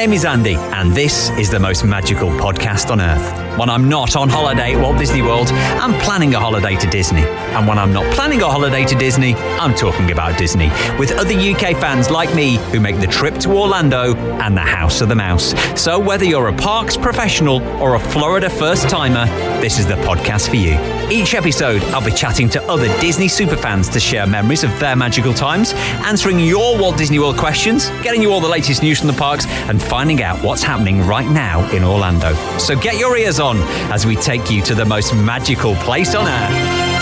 name is Andy, and this is the most magical podcast on earth. When I'm not on holiday at Walt Disney World, I'm planning a holiday to Disney. And when I'm not planning a holiday to Disney, I'm talking about Disney with other UK fans like me who make the trip to Orlando and the House of the Mouse. So whether you're a parks professional or a Florida first-timer, this is the podcast for you. Each episode, I'll be chatting to other Disney superfans to share memories of their magical times, answering your Walt Disney World questions, getting you all the latest news from the parks, and finding out what's happening right now in Orlando. So get your ears on as we take you to the most magical place on earth.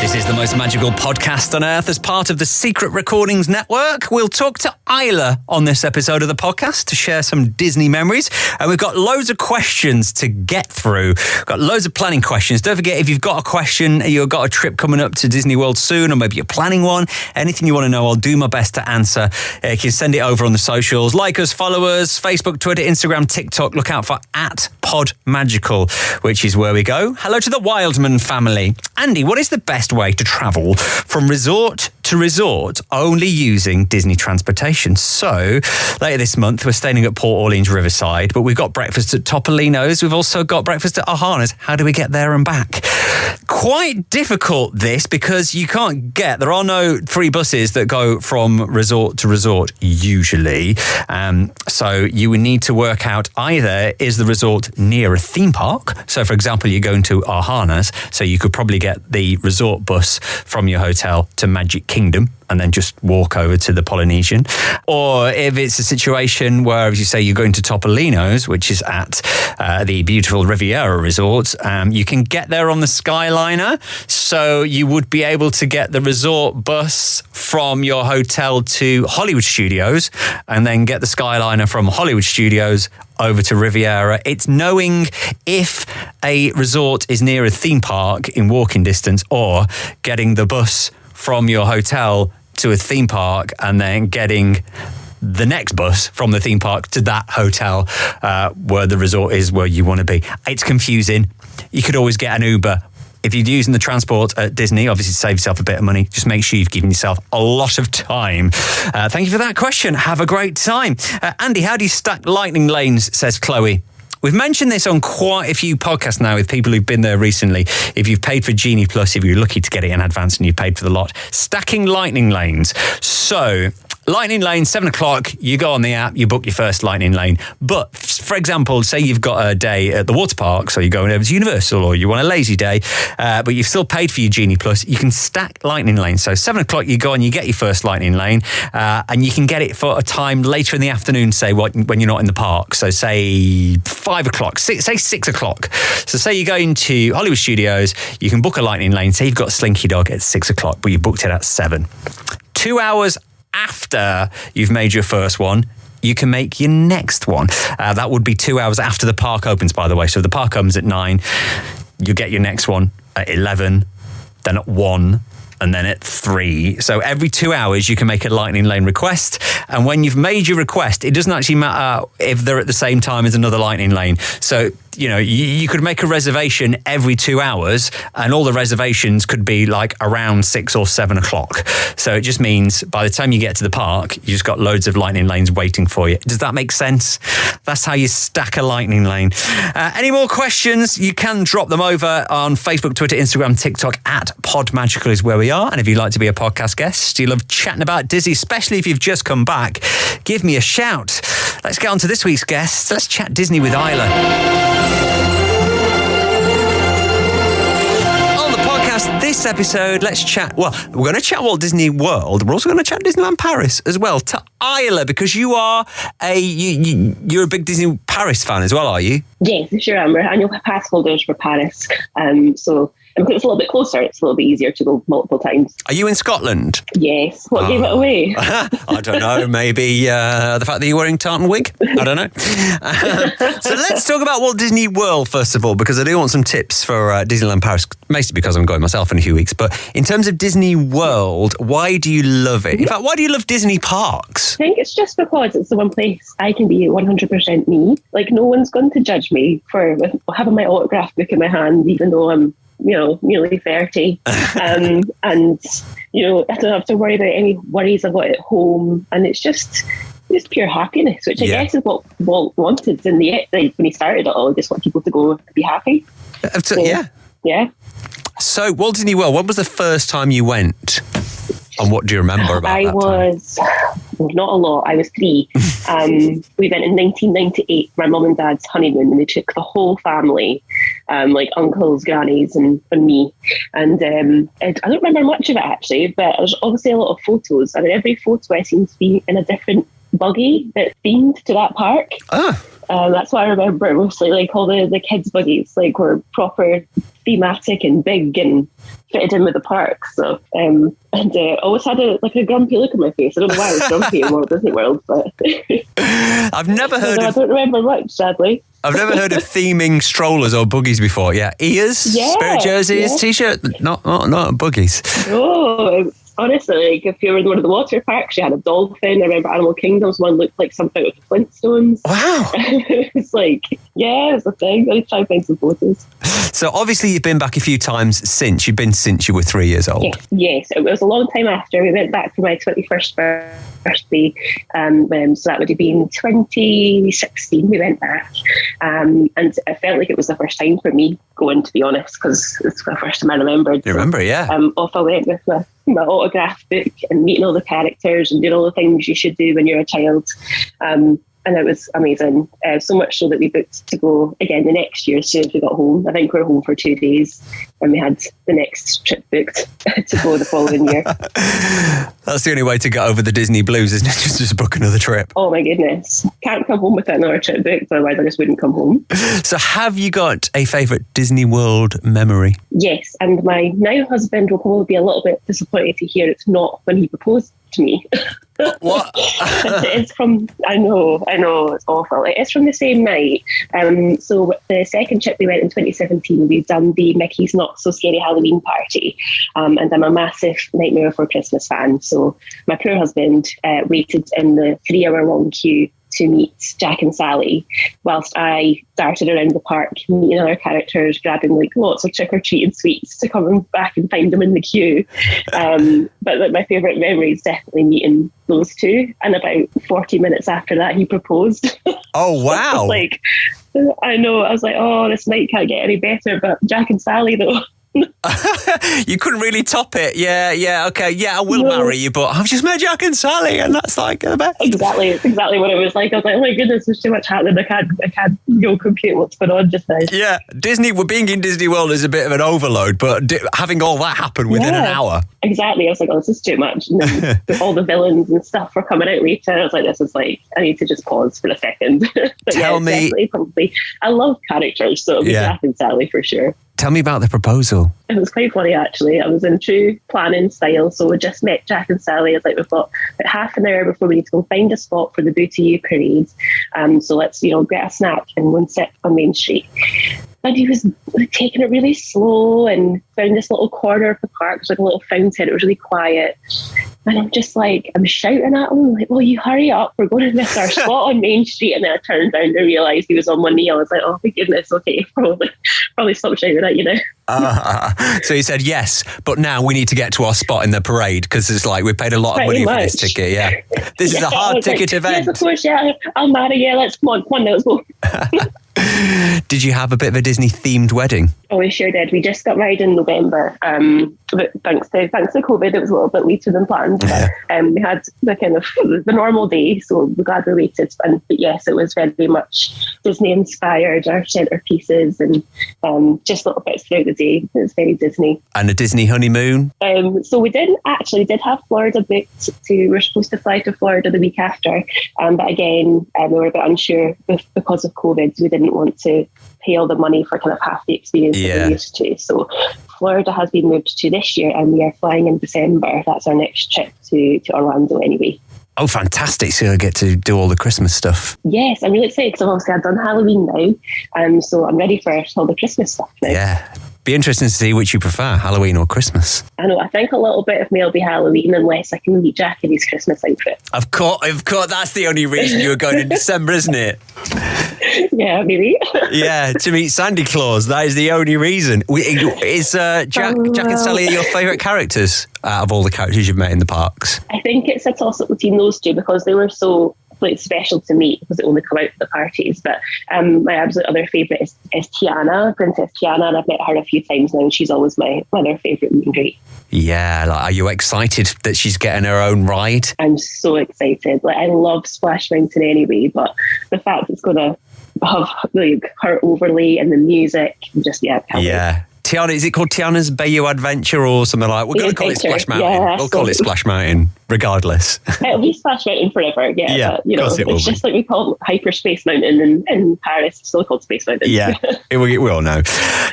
This is the most magical podcast on earth as part of the Secret Recordings Network. We'll talk to Isla on this episode of the podcast to share some Disney memories. And we've got loads of questions to get through. We've got loads of planning questions. Don't forget, if you've got a question, you've got a trip coming up to Disney World soon, or maybe you're planning one, anything you want to know, I'll do my best to answer. You can send it over on the socials. Like us, follow us, Facebook, Twitter, Instagram, TikTok. Look out for @PodMagical, which is where we go. Hello to the Wildman family. Andy, what is the best way to travel from resort to resort only using Disney transportation? So later this month we're staying at Port Orleans Riverside, but we've got breakfast at Topolino's. We've also got breakfast at Ohana's. How do we get there and back? Quite difficult this, because there are no free buses that go from resort to resort usually. So you would need to work out, either is the resort near a theme park? So for example, you're going to Ohana's, so you could probably get the resort bus from your hotel to Magic Kingdom and then just walk over to the Polynesian. Or if it's a situation where, as you say, you're going to Topolino's, which is at the beautiful Riviera Resort, you can get there on the Skyliner. So you would be able to get the resort bus from your hotel to Hollywood Studios and then get the Skyliner from Hollywood Studios over to Riviera. It's knowing if a resort is near a theme park in walking distance, or getting the bus from your hotel to a theme park and then getting the next bus from the theme park to that hotel where the resort is where you want to be. It's confusing. You could always get an Uber. If you're using the transport at Disney, obviously to save yourself a bit of money, just make sure you've given yourself a lot of time. Thank you for that question. Have a great time. Andy, how do you stack lightning lanes, says Chloe. We've mentioned this on quite a few podcasts now with people who've been there recently. If you've paid for Genie Plus, if you're lucky to get it in advance and you've paid for the lot, stacking lightning lanes. So lightning lane, 7 o'clock, you go on the app, you book your first lightning lane. But for example, say you've got a day at the water park, so you're going over to Universal, or you want a lazy day, but you've still paid for your Genie Plus, you can stack lightning lanes. So 7 o'clock, you go and you get your first lightning lane, and you can get it for a time later in the afternoon, say when you're not in the park. So say 5 o'clock, say 6 o'clock. So say you're going to Hollywood Studios, you can book a lightning lane, say you've got Slinky Dog at 6 o'clock, but you booked it at 7. 2 hours after you've made your first one, you can make your next one. That would be 2 hours after the park opens, by the way. So the park opens at 9, you get your next one at 11, then at 1, and then at 3. So every 2 hours you can make a lightning lane request. And when you've made your request, it doesn't actually matter if they're at the same time as another lightning lane. So, you could make a reservation every 2 hours, and all the reservations could be like around 6 or 7 o'clock. So it just means by the time you get to the park, you just got loads of lightning lanes waiting for you. Does that make sense? That's how you stack a lightning lane. Any more questions? You can drop them over on Facebook, Twitter, Instagram, TikTok. @PodMagical is where we are. And if you'd like to be a podcast guest, you love chatting about Disney, especially if you've just come back, give me a shout. Let's get on to this week's guest. Let's chat Disney with Isla. This episode, let's chat. Well, we're going to chat Walt Disney World. We're also going to chat Disneyland Paris as well. To Isla, because you're a big Disney Paris fan as well, are you? Yes, sure am. We're annual pass holders for Paris. So because it's a little bit closer, it's a little bit easier to go multiple times. Are you in Scotland? Yes. What gave it away? I don't know. Maybe the fact that you're wearing tartan wig? I don't know. So let's talk about Walt Disney World first of all, because I do want some tips for Disneyland Paris, mostly because I'm going myself in a few weeks. But in terms of Disney World, why do you love it? In fact, why do you love Disney parks? I think it's just because it's the one place I can be 100% me. Like, no one's going to judge me for having my autograph book in my hand, even though I'm nearly 30. And, I don't have to worry about any worries I've got at home. And it's just, just pure happiness, which I guess is what Walt wanted in the end. Like, when he started it all, he just want people to go and be happy. Yeah. So, Walt Disney World, when was the first time you went? And what do you remember about that time? Not a lot. I was 3. We went in 1998, my mum and dad's honeymoon, and they took the whole family, like uncles, grannies, and me. And I don't remember much of it, actually, but there's obviously a lot of photos. I mean, every photo I seem to be in a different buggy that's themed to that park. That's what I remember mostly. Like, all the kids' buggies, like, were proper thematic and big and fitted in with the park. So, and I always had a grumpy look on my face. I don't know why I was grumpy in Walt Disney World, but I've never heard. I don't remember much, sadly. I've never heard of theming strollers or buggies before. Yeah, ears, spirit jerseys, t-shirt, not buggies. Oh. Honestly, like, if you were in one of the water parks, you had a dolphin. I remember Animal Kingdom's one looked like something out of the Flintstones. Wow. It's like, yeah, it's a thing. I try to find some photos. So obviously you've been back a few times since. You've been since you were 3 years old. Yes. It was a long time after. We went back for my 21st birthday. So that would have been 2016 we went back. And I felt like it was the first time for me going, to be honest, because it's the first time I remembered. You remember, yeah. Off I went with my autograph book and meeting all the characters and doing all the things you should do when you're a child. And it was amazing. So much so that we booked to go again the next year as soon as we got home. I think we were home for 2 days and we had the next trip booked to go the following year. That's the only way to get over the Disney blues, isn't it? Just book another trip. Oh my goodness. Can't come home without another trip booked, otherwise I just wouldn't come home. So have you got a favourite Disney World memory? Yes, and my now husband will probably be a little bit disappointed to hear it's not when he proposed to me. What? It's from, I know, it's awful. It is from the same night. So the second trip we went in 2017, we've done the Mickey's Not So Scary Halloween party. And I'm a massive Nightmare Before Christmas fan. So my poor husband waited in the 3-hour-long queue to meet Jack and Sally, whilst I darted around the park, meeting other characters, grabbing like lots of trick-or-treating sweets to come back and find them in the queue. But my favourite memory is definitely meeting those two. And about 40 minutes after that, he proposed. Oh, wow. I know. I was like, oh, this night can't get any better. But Jack and Sally, though. You couldn't really top it. Yeah, okay. Yeah, I will marry you, but I've just met Jack and Sally, and that's like the best. Exactly. It's exactly what it was like. I was like, oh my goodness, there's too much happening. I can't compute what's going on just now. Yeah, being in Disney World is a bit of an overload, but having all that happen within an hour. Exactly. I was like, oh, this is too much. And then all the villains and stuff were coming out later. I was like, this is like, I need to just pause for a second. But Tell me. Probably. I love characters, so it'll be Jack and Sally for sure. Tell me about the proposal. It was quite funny, actually. I was in true planning style. So we just met Jack and Sally. It's like, we've got about half an hour before we need to go find a spot for the Booty parade. So let's, get a snack and go and sit on Main Street. And he was taking it really slow and found this little corner of the park. It was like a little fountain. It was really quiet. And I'm just like, I'm shouting at him, like, well, you hurry up. We're going to miss our spot on Main Street. And then I turned down to realise he was on one knee. I was like, oh, my goodness, okay, probably stop shouting at you now. So he said, yes, but now we need to get to our spot in the parade because it's like we paid a lot of money for this ticket. Yeah, this is a hard ticket event. Yes, of course, yeah, I'll marry you. Come on, let's go. Did you have a bit of a Disney themed wedding? Oh, we sure did. We just got married in November. But thanks to COVID, it was a little bit later than planned. Yeah. We had the kind of the normal day, so we're glad we waited. But yes, it was very much Disney inspired. Our centerpieces and just little bits throughout the day. It was very Disney. And a Disney honeymoon. So we did have Florida booked. We were supposed to fly to Florida the week after, but again, we were a bit unsure because of COVID. We didn't want to pay all the money for kind of half the experience that we used to. So Florida has been moved to this year and we are flying in December. That's our next trip to Orlando anyway. Oh, fantastic. So you'll get to do all the Christmas stuff. Yes, I'm really excited because obviously I've done Halloween now. So I'm ready for all the Christmas stuff now. Yeah. Be interesting to see which you prefer, Halloween or Christmas. I know. I think a little bit of me will be Halloween unless I can meet Jack in his Christmas outfit. Of course. That's the only reason you were going in December, isn't it? Yeah, maybe. Yeah, to meet Santa Claus. That is the only reason. Is Jack and Sally your favourite characters out of all the characters you've met in the parks? I think it's a toss-up between those two because they were so like special to me because it only come out at the parties. But my absolute other favourite is Tiana, Princess Tiana, and I've met her a few times now, and she's always my other favourite meet and greet. Yeah, like, are you excited that she's getting her own ride? I'm so excited. Like, I love Splash Mountain anyway, but the fact it's going to have like her overlay and the music, just can't wait. Tiana, is it called Tiana's Bayou Adventure or something like that? We're going to call it Splash Mountain. We'll call it Splash Mountain, regardless. It'll be Splash Mountain forever, but, it's just like we call it Hyperspace Mountain in Paris. It's still called Space Mountain. Yeah, we all know.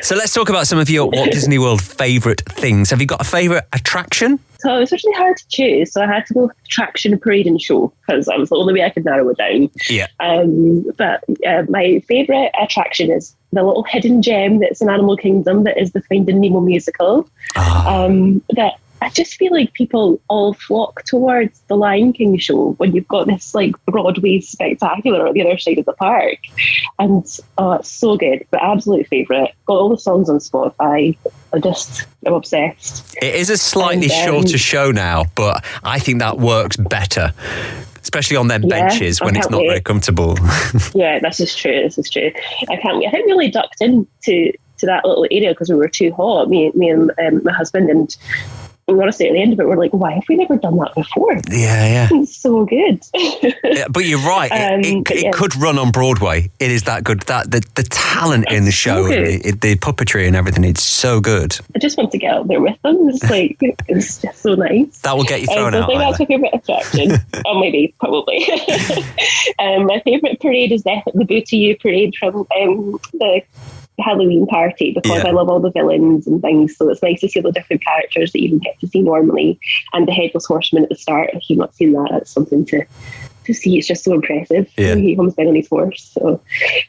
So let's talk about some of your Walt Disney World favourite things. Have you got a favourite attraction? So it was really hard to choose. So I had to go with attraction, parade and show because that was the only way I could narrow it down. Yeah. But my favourite attraction is the little hidden gem that's in Animal Kingdom that is the Finding Nemo musical. That I just feel like people all flock towards the Lion King show when you've got this like Broadway spectacular at the other side of the park. And it's so good. But absolute favourite. Got all the songs on Spotify. I'm obsessed. It is a slightly shorter show now, but I think that works better. Especially on them benches when it's not very comfortable. Yeah, this is true. I can't wait. I think we only ducked into that little area because we were too hot, me and my husband, and we honestly at the end of it we're like, why have we never done that before? Yeah. It's so good. But you're right, it could run on Broadway. It is that good. That the talent in the show, and the puppetry and everything, it's so good. I just want to get out there with them. It's like it's just so nice. That will get you thrown out. I think that's my favourite attraction. Or maybe, probably. My favourite parade is definitely the Boo to You parade from the Halloween party because I love all the villains and things, so it's nice to see all the different characters that you don't get to see normally, and the Headless Horseman at the start. If you've not seen that, it's something to see. It's just so impressive. He comes down on his horse. So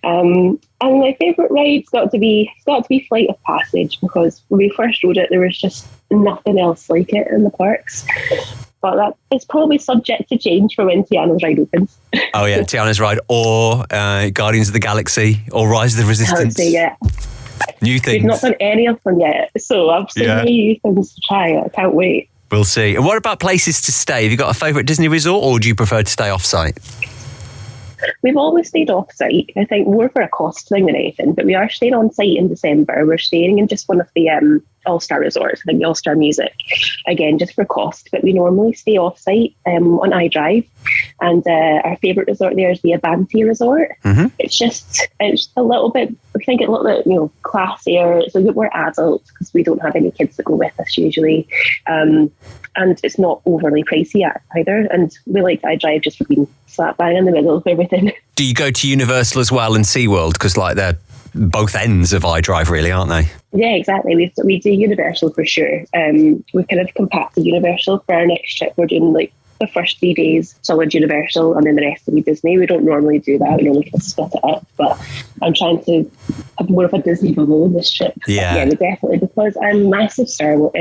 and my favourite ride's got to be Flight of Passage, because when we first rode it there was just nothing else like it in the parks. But that is probably subject to change for when Tiana's ride opens. Oh yeah, Tiana's ride, or Guardians of the Galaxy, or Rise of the Resistance. New things. We've not done any of them yet, so I've so many new things to try. I can't wait. We'll see. And what about places to stay? Have you got a favourite Disney resort, or do you prefer to stay off-site? We've always stayed off-site, I think more for a cost thing than anything, but we are staying on-site in December. We're staying in just one of the All-Star resorts, I think the All-Star Music, again, just for cost, but we normally stay off-site on iDrive, and our favourite resort there is the Abante Resort. Mm-hmm. It's a little bit, I think a little bit, classier, it's a bit more adult, because we don't have any kids that go with us usually, and it's not overly pricey either, and we like iDrive just for being slap bang in the middle of everything. Do you go to Universal as well and SeaWorld? Because they're both ends of iDrive really, aren't they? Yeah, exactly. We do Universal for sure. We've kind of compacted Universal for our next trip. We're doing the first 3 days solid Universal and then the rest will be Disney. We don't normally do that. We normally kind of split it up, but I'm trying to have more of a Disney bubble in this trip. Yeah, we definitely, because I'm a massive Star Wars,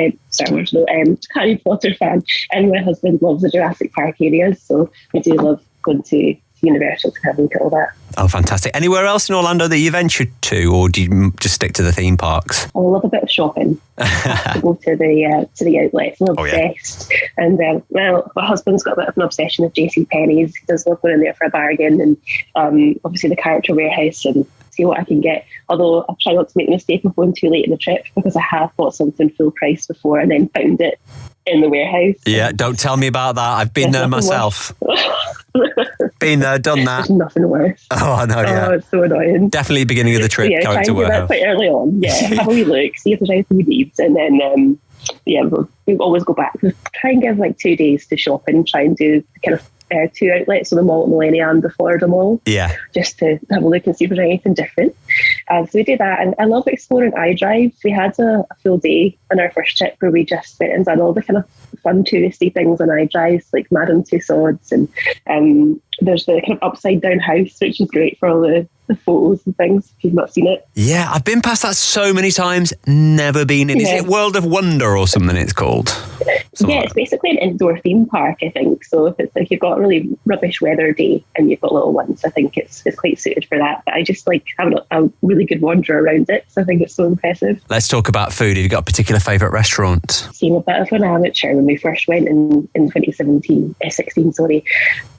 Harry Potter fan, and my husband loves the Jurassic Park areas, so we do love going to Universal to have a look at all that. Oh, fantastic. Anywhere else in Orlando that you ventured to, or do you just stick to the theme parks? I love a bit of shopping. To go to the outlets. I'm obsessed. And my husband's got a bit of an obsession with JCPenney's. He does love going in there for a bargain, and obviously the Character Warehouse, and see what I can get. Although I try not to make the mistake of going too late in the trip, because I have bought something full price before and then found it in the warehouse. Yeah, don't tell me about that. I've been there myself. Been there, done that. There's nothing worse. Oh, I know, yeah. Oh, it's so annoying. Definitely beginning of the trip, Character Warehouse. Yeah, quite early on. Yeah, have a wee look, see if there's anything we need, and then we always go back. We try and give 2 days to shopping, try and do kind of 2 outlets, so the Mall at Millennia and the Florida Mall. Yeah. Just to have a look and see if there's anything different. So we did that, and I love exploring iDrive. We had a full day on our first trip where we just went and done all the kind of fun touristy things on iDrive, like Madame Tussauds, and there's the kind of upside down house, which is great for all the photos and things, if you've not seen it. Yeah, I've been past that so many times, never been in. Is it World of Wonder or something it's called? It's basically an indoor theme park, I think. So if it's you've got a really rubbish weather day and you've got little ones, I think it's quite suited for that. But I just like having a really good wander around it, so I think it's so impressive. Let's talk about food. Have you got a particular favourite restaurant? Seemed a bit of an amateur when we first went in 2016,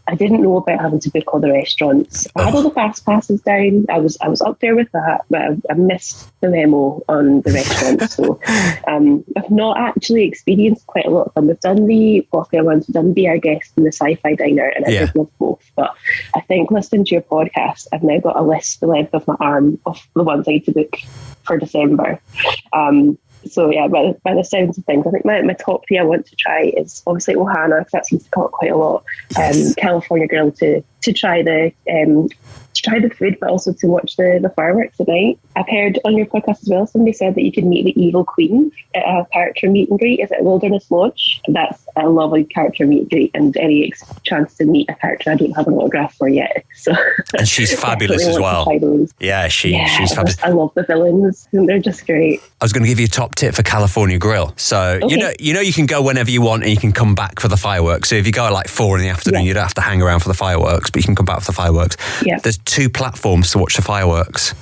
I didn't know about having to book all the restaurants. I had all the fast passes down. I was up there with that, but I missed the memo on the restaurants. So I've not actually experienced quite a lot of them. We've done the popular ones, we've done Be Our Guest and the Sci-Fi Diner, and I did love both. But I think listening to your podcast, I've now got a list the length of my arm of the ones I need to book for December. So yeah, by the sounds of things, I think my top 3 I want to try is obviously Ohana, because that seems to come up quite a lot. Yes. California Grill to try the food, but also to watch the fireworks at night. I've heard on your podcast as well, somebody said that you can meet the evil queen at a character meet and greet. Is it Wilderness Lodge? That's a lovely character meet and greet, and any chance to meet a character I don't have an autograph for yet. So, and she's fabulous as well. Yeah, she's fabulous. I love the villains, and they're just great. I was going to give you a top tip for California Grill. So you can go whenever you want, and you can come back for the fireworks. So if you go at like 4 PM, you don't have to hang around for the fireworks, but you can come back for the fireworks. Yeah. There's 2 platforms to watch the fireworks.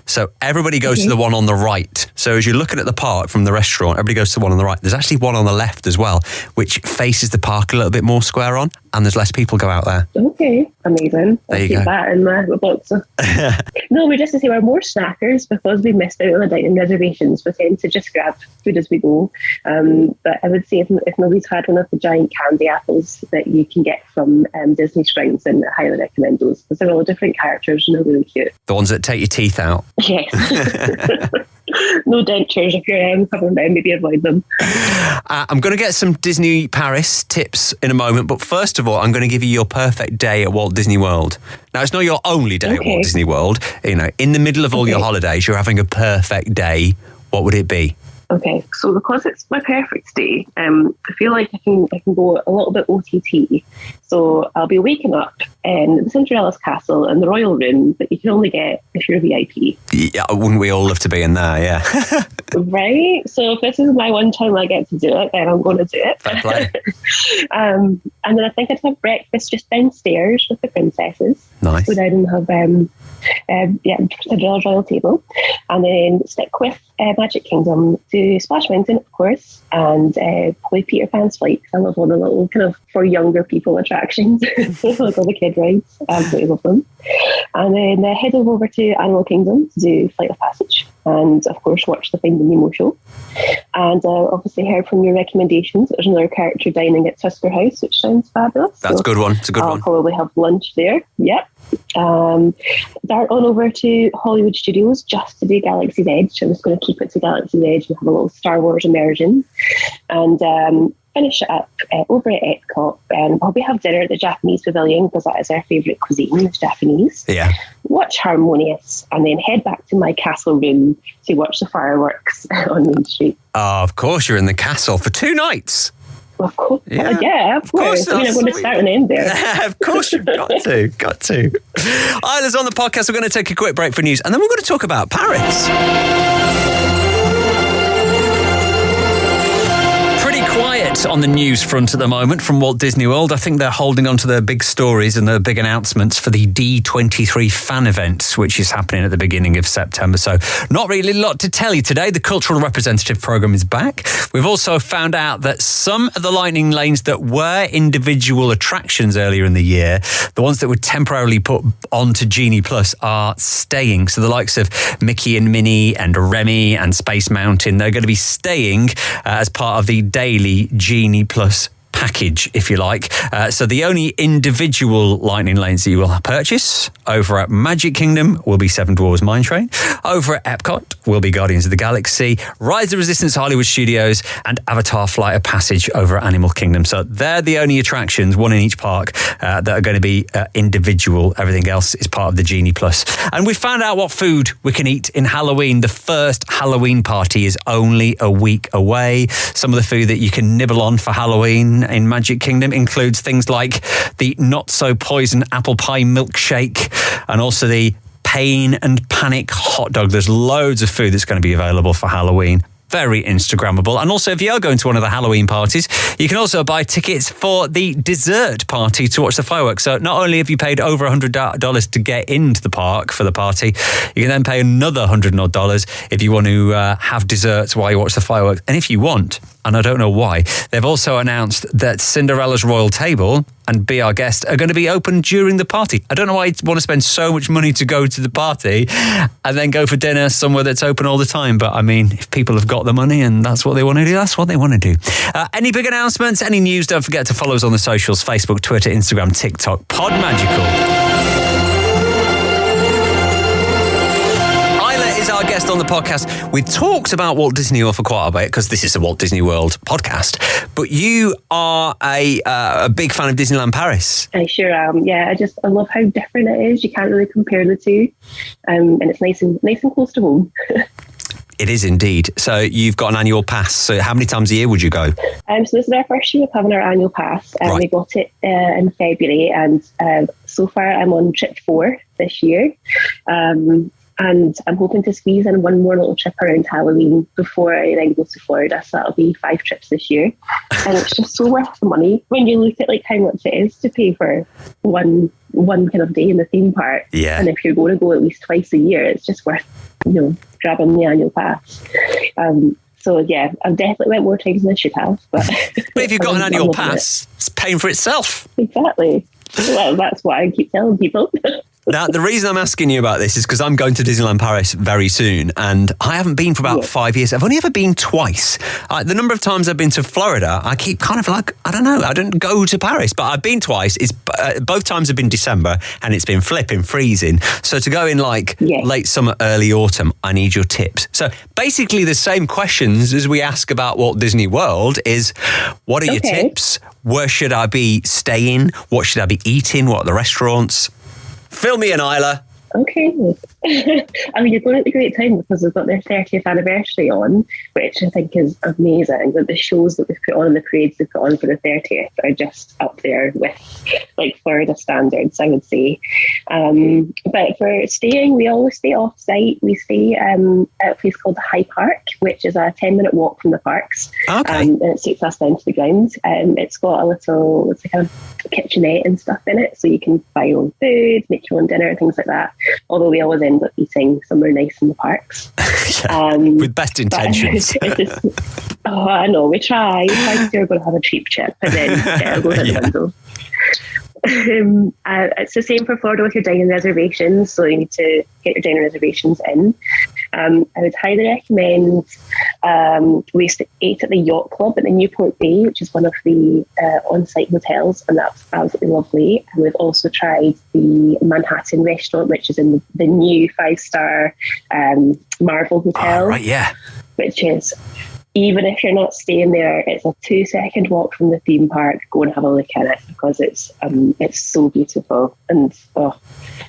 So everybody goes to the one on the right. So as you're looking at the park from the restaurant, everybody goes to the one on the right. There's actually one on the left as well, which faces the park a little bit more square on, and there's less people go out there. Okay, amazing. There you go. That in my box. No, we just to say we're more snackers because we missed out on the dining reservations. We tend to just grab food as we go. But I would say if nobody's had one of the giant candy apples that you can get from Disney Springs, then I highly recommend those, because they're all different characters and they're really cute. The ones that take your teeth out. Yes. No dentures. If you're covering them, maybe avoid them. I'm going to get some Disney Paris tips in a moment, but first of all, I'm going to give you your perfect day at Walt Disney World. Now, it's not your only day at Walt Disney World. You know, in the middle of all your holidays, you're having a perfect day. What would it be? Okay, so because it's my perfect day, I feel like I can go a little bit OTT. So I'll be waking up in Cinderella's castle in the royal room that you can only get if you're a VIP. Yeah, wouldn't we all love to be in there? Yeah. Right. So if this is my one time I get to do it, then I'm going to do it. Fair play. And then I think I'd have breakfast just downstairs with the princesses. Nice. Go down and have Cinderella's royal table, and then stick with Magic Kingdom to Splash Mountain, of course, and play Peter Pan's Flight, because I love all the little kind of for younger people attractions, like all the kid rides. I absolutely love them. And then head over to Animal Kingdom to do Flight of Passage, and of course watch the Finding Nemo show. And obviously heard from your recommendations, there's another character dining at Tusker House, which sounds fabulous. That's a good one. It's a good one. I'll probably have lunch there. Yep. Dart on over to Hollywood Studios just to do Galaxy's Edge. I'm just going to keep it to Galaxy's Edge and have a little Star Wars immersion, and finish it up over at Epcot, and probably have dinner at the Japanese Pavilion, because that is our favourite cuisine, is Japanese. Yeah. Watch Harmonious, and then head back to my castle room to watch the fireworks on Main Street. Oh, of course, you're in the castle for 2 nights. Of course, yeah, of course. I mean, I'm going to start and end there. Of course, you've got to. Isla's on the podcast. We're going to take a quick break for news, and then we're going to talk about Paris. Quiet on the news front at the moment from Walt Disney World. I think they're holding on to their big stories and their big announcements for the D23 fan event, which is happening at the beginning of September. So not really a lot to tell you today. The cultural representative program is back. We've also found out that some of the lightning lanes that were individual attractions earlier in the year, the ones that were temporarily put onto Genie Plus, are staying. So the likes of Mickey and Minnie and Remy and Space Mountain, they're going to be staying as part of the daily Genie Plus package, if you like. So the only individual lightning lanes that you will purchase over at Magic Kingdom will be Seven Dwarfs Mine Train. Over at Epcot will be Guardians of the Galaxy, Rise of Resistance Hollywood Studios, and Avatar Flight of Passage over at Animal Kingdom. So they're the only attractions, one in each park, that are going to be individual. Everything else is part of the Genie Plus. And we found out what food we can eat in Halloween. The first Halloween party is only a week away. Some of the food that you can nibble on for Halloween in Magic Kingdom includes things like the not so poison apple pie milkshake, and also the pain and panic hot dog. There's loads of food that's going to be available for Halloween. Very Instagrammable. And also, if you are going to one of the Halloween parties, you can also buy tickets for the dessert party to watch the fireworks. So not only have you paid over $100 to get into the park for the party, you can then pay another $100 if you want to have desserts while you watch the fireworks. And if you want, and I don't know why. They've also announced that Cinderella's Royal Table and Be Our Guest are going to be open during the party. I don't know why you'd want to spend so much money to go to the party and then go for dinner somewhere that's open all the time. But I mean, if people have got the money and that's what they want to do, that's what they want to do. Any big announcements, any news, don't forget to follow us on the socials: Facebook, Twitter, Instagram, TikTok, Pod Magical. Our guest on the podcast. We talked about Walt Disney World for quite a bit because this is a Walt Disney World podcast. But you are a big fan of Disneyland Paris. I sure am. Yeah, I love how different it is. You can't really compare the two, and it's nice and close to home. It is indeed. So you've got an annual pass. So how many times a year would you go? So this is our first year of having our annual pass. Right. We got it in February, and so far I'm on trip 4 this year. And I'm hoping to squeeze in one more little trip around Halloween before I then go to Florida. So that'll be 5 trips this year. And it's just so worth the money when you look at like how much it is to pay for one kind of day in the theme park. Yeah. And if you're going to go at least twice a year, it's just worth, grabbing the annual pass. So yeah, I've definitely went more times than I should have. But if you've got an annual pass, it's paying for itself. Exactly. Well, that's what I keep telling people. Now, the reason I'm asking you about this is because I'm going to Disneyland Paris very soon, and I haven't been for about 5 years. I've only ever been twice. The number of times I've been to Florida, I keep kind of like, I don't know, I didn't go to Paris, but I've been twice. It's both times have been December, and it's been flipping freezing. So to go in like late summer, early autumn, I need your tips. So basically the same questions as we ask about Walt Disney World is, what are your tips? Where should I be staying? What should I be eating? What are the restaurants? Fill me in, Isla. Okay. I mean, you're going at a great time because they've got their 30th anniversary on, which I think is amazing. That the shows that they've put on and the parades they've put on for the 30th are just up there with like Florida standards, I would say. But for staying, we always stay off-site. We stay at a place called the High Park, which is a 10-minute walk from the parks. Okay. And it takes us down to the ground. It's got it's a kind of kitchenette and stuff in it, so you can buy your own food, make your own dinner, things like that. Although we always end up eating somewhere nice in the parks. With best intentions. I know, we try to say we're going to have a cheap trip and then go out the window. It's the same for Florida with your dining reservations, so you need to get your dining reservations in. I would highly recommend we ate at the Yacht Club at the Newport Bay, which is one of the on-site hotels, and that's absolutely lovely. And we've also tried the Manhattan restaurant, which is in the new 5-star Marvel Hotel. Oh, right, yeah. Which is, even if you're not staying there, it's a 2-second walk from the theme park. Go and have a look at it because it's so beautiful. And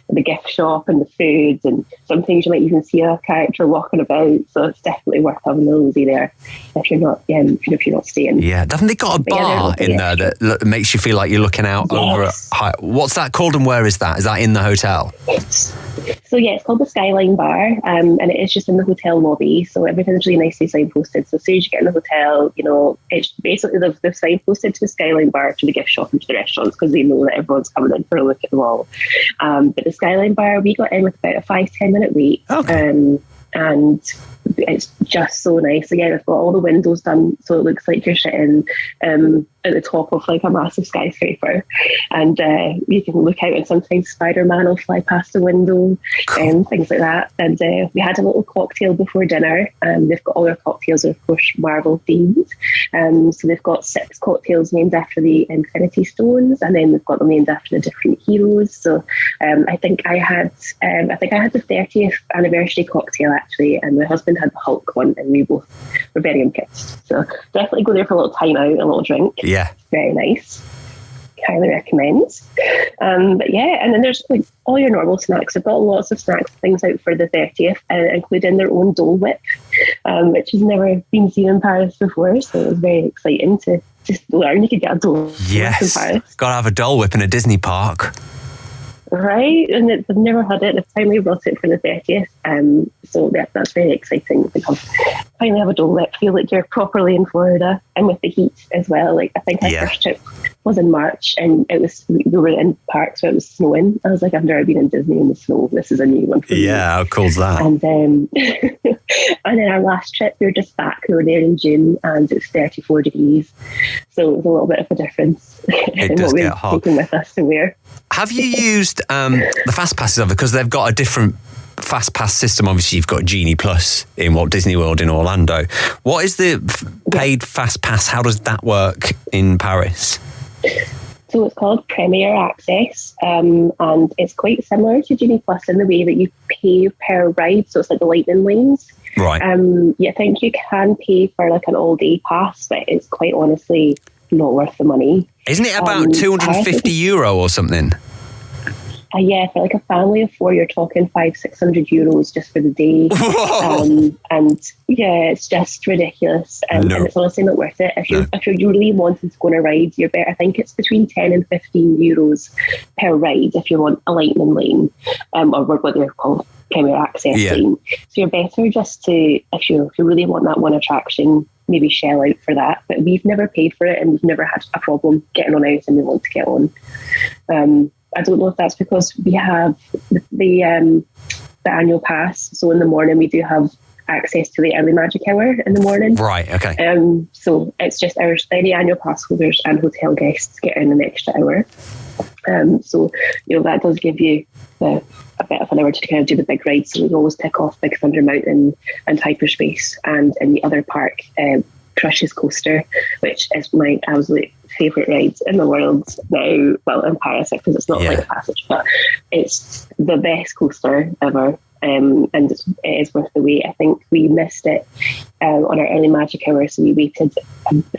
the gift shop and the foods, and sometimes you might even see a character walking about. So it's definitely worth having a nosy there if you're not staying. Yeah, haven't they got a bar in there that makes you feel like you're looking out over? What's that called, and where is that? Is that in the hotel? So yeah, it's called the Skyline Bar, and it is just in the hotel lobby. So everything's really nicely signposted. So as soon as you get in the hotel, it's basically they've signposted to the Skyline Bar, to the gift shop, and to the restaurants because they know that everyone's coming in for a look at them all. But the Skyline Bar, we got in with about a 5-10 minute wait. Okay. And it's just so nice. Again, it's got all the windows done so it looks like you're sitting at the top of like a massive skyscraper, and you can look out and sometimes Spider-Man will fly past the window and things like that. And we had a little cocktail before dinner, and they've got all their cocktails are of course Marvel themed. So they've got 6 cocktails named after the Infinity Stones, and then they've got them named after the different heroes. So I think I had the 30th anniversary cocktail actually, and my husband had the Hulk one, and we both were very impressed. So definitely go there for a little time out, a little drink. Yeah, very nice. Highly recommend. But yeah, and then there's like all your normal snacks. They've got lots of snacks things out for the 30th, including their own Dole Whip, which has never been seen in Paris before. So it was very exciting to just learn you could get a Dole Whip in Paris. Got to have a Dole Whip in a Disney park. Right, and they've never had it. They've finally brought it for the 30th, so that's very exciting to finally have a Dole Whip, feel like you're properly in Florida, and with the heat as well. Like I think our first trip was in March, and we were in parks where it was snowing. I was like, I've never been in Disney in the snow. This is a new one for me. Yeah, how cool's that? And then our last trip, we were just back. We were there in June, and it's 34 degrees. So it was a little bit of a difference in what we were taking with us to wear. Have you used the fast passes of it? Because they've got a different fast pass system. Obviously, you've got Genie Plus in Walt Disney World in Orlando. What is the paid fast pass? How does that work in Paris? So it's called Premier Access, and it's quite similar to Genie Plus in the way that you pay per ride. So it's like the lightning lanes. Right. I think you can pay for like an all-day pass, but it's quite honestly not worth the money. Isn't it about €250 or something? Yeah, for like a family of 4, you're talking €500-600 just for the day. And yeah, it's just ridiculous. And it's honestly not worth it. If you're really wanting to go on a ride, you're better. I think it's between 10 and €15 per ride if you want a lightning lane, or what they're called, Premier Access lane. So you're better just to, if you really want that one attraction, maybe shell out for that. But we've never paid for it, and we've never had a problem getting on out, and we want to get on. I don't know if that's because we have the annual pass. So in the morning we do have access to the early magic hour in the morning. Right, okay. So it's just any annual pass holders and hotel guests get in an extra hour. So, that does give you a bit of an hour to kind of do the big rides. So we always tick off Big Thunder Mountain and Hyperspace, and in the other park, Crush's Coaster, which is my absolute favourite rides in the world now. Well, in Paris, because it's not like a passage, but it's the best coaster ever. And it is worth the wait. I think we missed it on our early magic hour, so we waited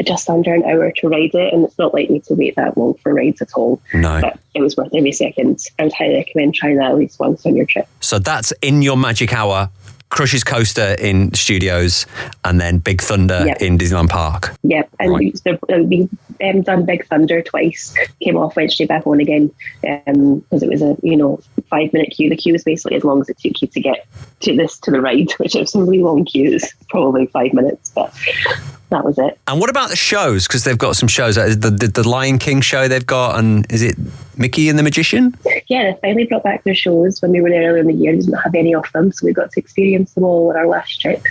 just under an hour to ride it, and it's not likely to wait that long for rides at all. No. But it was worth every second. I would highly recommend trying that at least once on your trip. So that's in your magic hour. Crush's Coaster in Studios, and then Big Thunder in Disneyland Park. Yep, and we've done Big Thunder twice. Came off, went straight back on again, because it was a 5-minute queue. The queue was basically as long as it took you to get to the ride, which are some really long queues, probably 5 minutes, but that was it. And what about the shows? Because they've got some shows. The Lion King show they've got, and is it Mickey and the Magician? Yeah, they finally brought back their shows. When we were there earlier in the year, we didn't have any of them, so we got to experience them all on our last trip.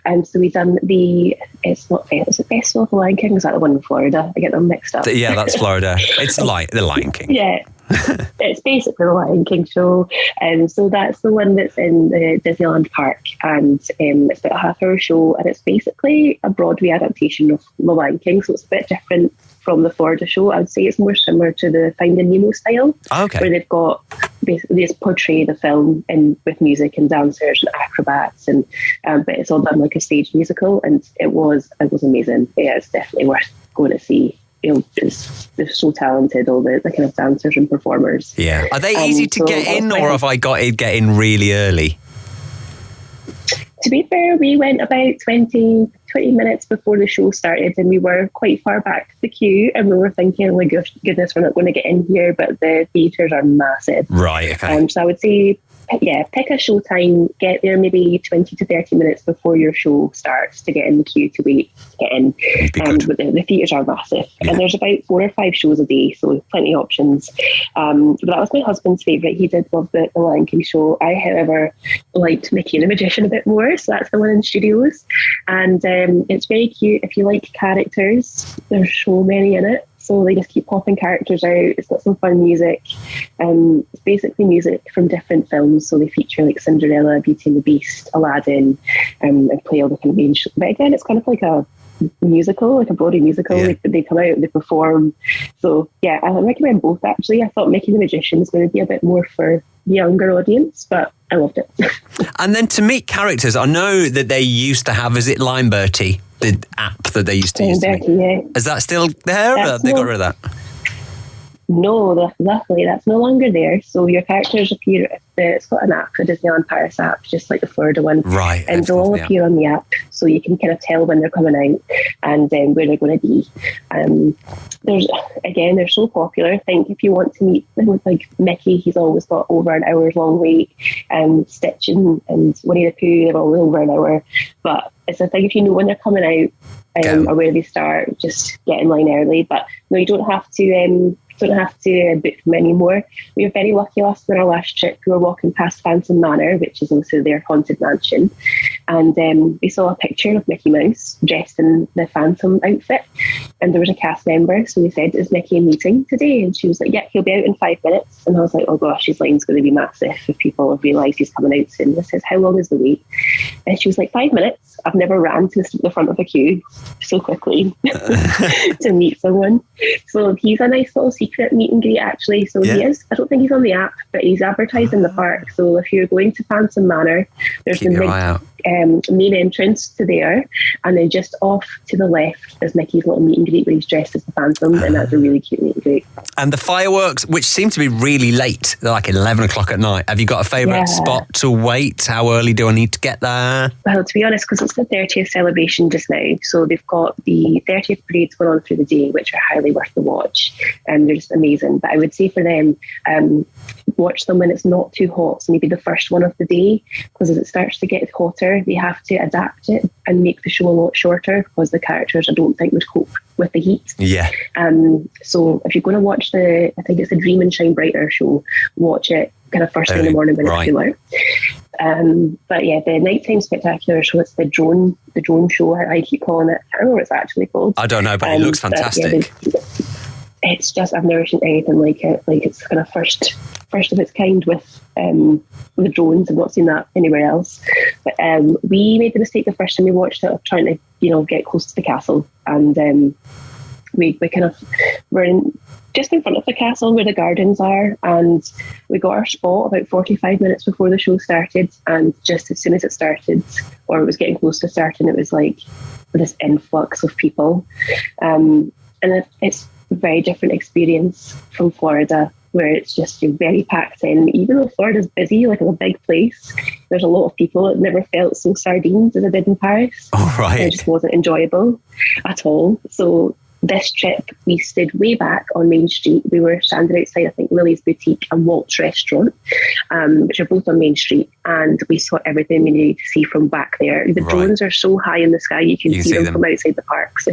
And so we done it's a Festival of the Lion King. Is that the one in Florida? I get them mixed up. Yeah, that's Florida. It's the Lion King. Yeah. It's basically the Lion King show, and so that's the one that's in the Disneyland Park, and it's about a half-hour show, and it's basically a Broadway adaptation of the Lion King, so it's a bit different from the Florida show. I would say it's more similar to the Finding Nemo style, where they've got basically they just portray the film with music and dancers and acrobats, and but it's all done like a stage musical, and it was amazing. Yeah, it's definitely worth going to see. They're so talented, all the kind of dancers and performers. Yeah. Are they easy to get in, or have I got to get in really early? To be fair, we went about 20 minutes before the show started, and we were quite far back the queue, and we were thinking, oh my goodness, we're not going to get in here, but the theatres are massive. Right, okay. So I would say, pick a show time, get there maybe 20 to 30 minutes before your show starts to get in the queue to wait to get in. But the theatres are massive, and there's about 4 or 5 shows a day, so plenty of options. But that was my husband's favourite. He did love the Lion King show. I, however, liked Mickey and the Magician a bit more, so that's the one in Studios. And it's very cute. If you like characters, there's so many in it. So they just keep popping characters out. It's got some fun music. It's basically music from different films. So they feature like Cinderella, Beauty and the Beast, Aladdin, and play all the kind of range. But again, it's kind of like a musical, like a Broadway musical. Yeah. They come out, they perform. So yeah, I recommend both actually. I thought Mickey the Magician was going to be a bit more for the younger audience, but I loved it. And then to meet characters, I know that they used to have, is it Lime Bertie, the app that they used to use? Yeah. Is that still there, or have they got rid of that? No, luckily that's no longer there. So your characters appear, it's got an app, the Disneyland Paris app, just like the Florida one. Right. And they'll all appear on the app, so you can kind of tell when they're coming out and where they're going to be. They're so popular. I think if you want to meet them with like Mickey, he's always got over an hour's long wait. Stitch and Winnie the Pooh, they're always over an hour. But it's a thing, if you know when they're coming out, or where they start, just get in line early. But no, you don't have to book them anymore. We were very lucky on our last trip. We were walking past Phantom Manor, which is also their haunted mansion, and we saw a picture of Mickey Mouse dressed in the Phantom outfit, and there was a cast member. So we said, "Is Mickey in meeting today?" And she was like, "Yeah, he'll be out in 5 minutes." And I was like, "Oh gosh, his line's going to be massive if people have realised he's coming out soon." I says, "How long is the wait?" And she was like, 5 minutes. I've never ran to the front of a queue so quickly to meet someone. So he's a nice little secret meet and greet, actually. So he is. I don't think he's on the app, but he's advertised in the park. So if you're going to Phantom Manor, there's the main entrance to there, and then just off to the left is Mickey's little meet and greet where he's dressed as the Phantom, and that's a really cute meet and greet. And the fireworks, which seem to be really late, they're like 11 o'clock at night. Have you got a favourite spot to wait? How early do I need to get there? Well, to be honest, because it's the 30th celebration just now, so they've got the 30th parades going on through the day, which are highly worth the watch, and they're just amazing. But I would say for them, watch them when it's not too hot, so maybe the first one of the day, because as it starts to get hotter, they have to adapt it and make the show a lot shorter, because the characters, I don't think, would cope with the heat. Yeah. So if you're going to watch I think it's the Dream and Shine Brighter show, watch it kind of first thing in the morning when it's cool out. But yeah, the nighttime spectacular show, it's the drone show, I keep calling it. I don't know what it's actually called. I don't know, but it looks fantastic. It's just, I've never seen anything like it. Like, it's kind of first of its kind with the drones. I've not seen that anywhere else. But we made the mistake the first time we watched it of trying to, get close to the castle, and we kind of were just in front of the castle where the gardens are, and we got our spot about 45 minutes before the show started, and just as soon as it started, or it was getting close to starting, it was like this influx of people, and it's a very different experience from Florida, where it's just, you're very packed in. Even though Florida's busy, like it's a big place, there's a lot of people. It never felt so sardines as it did in Paris. Oh, right. It just wasn't enjoyable at all. So this trip, we stayed way back on Main Street. We were standing outside, I think, Lily's Boutique and Walt's Restaurant, which are both on Main Street, and we saw everything we needed to see from back there. The drones are so high in the sky, you can see them from outside the parks.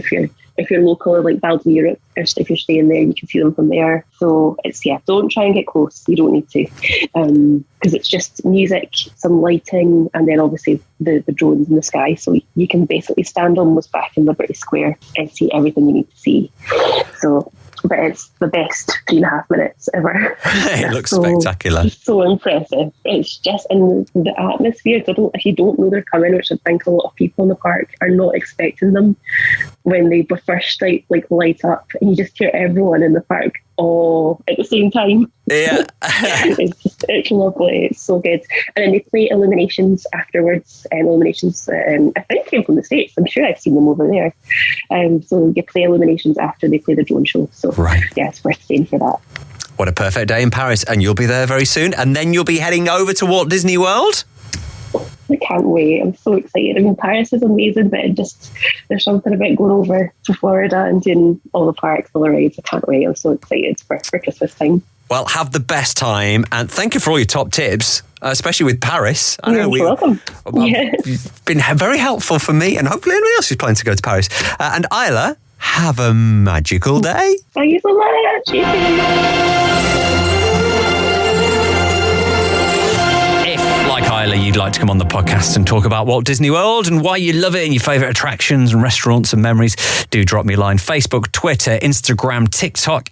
If you're local, or like Belgium, Europe, or if you're staying there, you can see them from there. So it's, don't try and get close. You don't need to, because it's just music, some lighting, and then obviously the drones in the sky. So you can basically stand almost back in Liberty Square and see everything you need to see. So, but it's the best 3.5 minutes ever. It looks spectacular. So impressive. It's just in the atmosphere. If you don't know they're coming, which I think a lot of people in the park are not expecting them, when they first light up, and you just hear everyone in the park all at the same time. Yeah. it's lovely. It's so good. And then they play Illuminations afterwards. Illuminations, I think, came from the States. I'm sure I've seen them over there. So you play Illuminations after they play the drone show. So yeah, it's worth staying for that. What a perfect day in Paris. And you'll be there very soon. And then you'll be heading over to Walt Disney World. I can't wait. I'm so excited. I mean, Paris is amazing, but there's something about going over to Florida and doing all the parks, all the rides. I can't wait. I'm so excited for Christmas time. Well, have the best time, and thank you for all your top tips, especially with Paris. I know you're welcome. You've been very helpful for me, and hopefully anyone else who's planning to go to Paris. And Isla, have a magical day. Thank you so much. Like Isla, you'd like to come on the podcast and talk about Walt Disney World and why you love it and your favourite attractions and restaurants and memories, do drop me a line. Facebook, Twitter, Instagram, TikTok,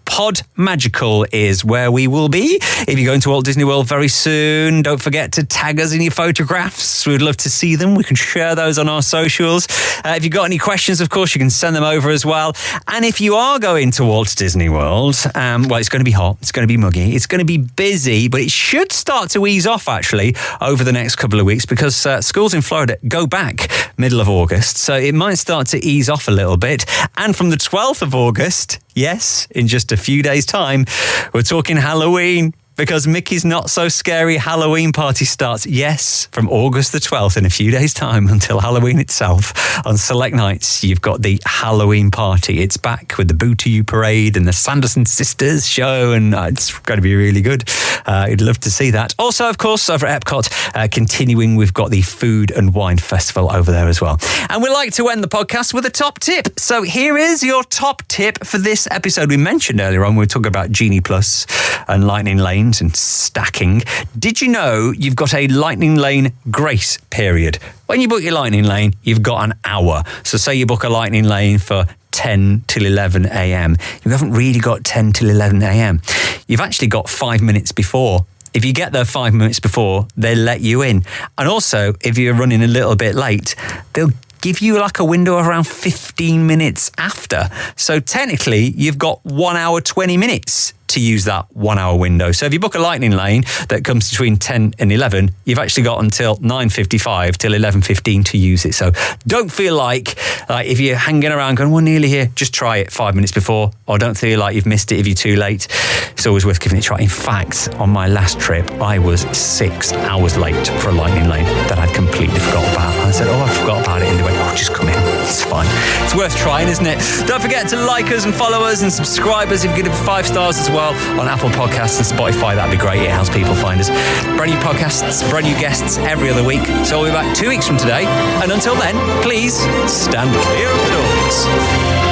@PodMagical is where we will be. If you're going to Walt Disney World very soon, don't forget to tag us in your photographs. We'd love to see them. We can share those on our socials. If you've got any questions, of course, you can send them over as well. And if you are going to Walt Disney World, well, it's going to be hot, it's going to be muggy, it's going to be busy, but it should start to ease off, actually, over the next couple of weeks, because schools in Florida go back middle of August, so it might start to ease off a little bit. And from the 12th of August, yes, in just a few days' time, we're talking Halloween, because Mickey's Not So Scary Halloween party starts, yes, from August the 12th, in a few days' time until Halloween itself. On select nights, you've got the Halloween party. It's back with the Boo to You parade and the Sanderson Sisters show, and it's going to be really good. You'd love to see that. Also, of course, over at Epcot, continuing, we've got the Food and Wine Festival over there as well. And we like to end the podcast with a top tip. So here is your top tip for this episode. We mentioned earlier on, we were talking about Genie Plus and Lightning Lanes and stacking. Did you know you've got a Lightning Lane grace period? When you book your Lightning Lane, you've got an hour. So say you book a Lightning Lane for 10 till 11 a.m. You haven't really got 10 till 11 a.m. You've actually got 5 minutes before. If you get there 5 minutes before, they let you in. And also, if you're running a little bit late, they'll give you like a window of around 15 minutes after. So technically, you've got 1 hour, 20 minutes to use that 1 hour window. So if you book a Lightning Lane that comes between 10 and 11, you've actually got until 9:55 till 11:15 to use it. So don't feel like if you're hanging around going, we're nearly here, just try it 5 minutes before, or don't feel like you've missed it if you're too late. It's always worth giving it a try. In fact, on my last trip, I was 6 hours late for a Lightning Lane that I'd completely forgot about. And I said, I forgot about it. And they went, just come in. It's fine. It's worth trying, isn't it? Don't forget to like us and follow us and subscribe us. If you give it 5 stars as well on Apple Podcasts and Spotify, that'd be great. It helps people find us. Brand new podcasts, brand new guests every other week. So we'll be back 2 weeks from today. And until then, please stand clear of the doors.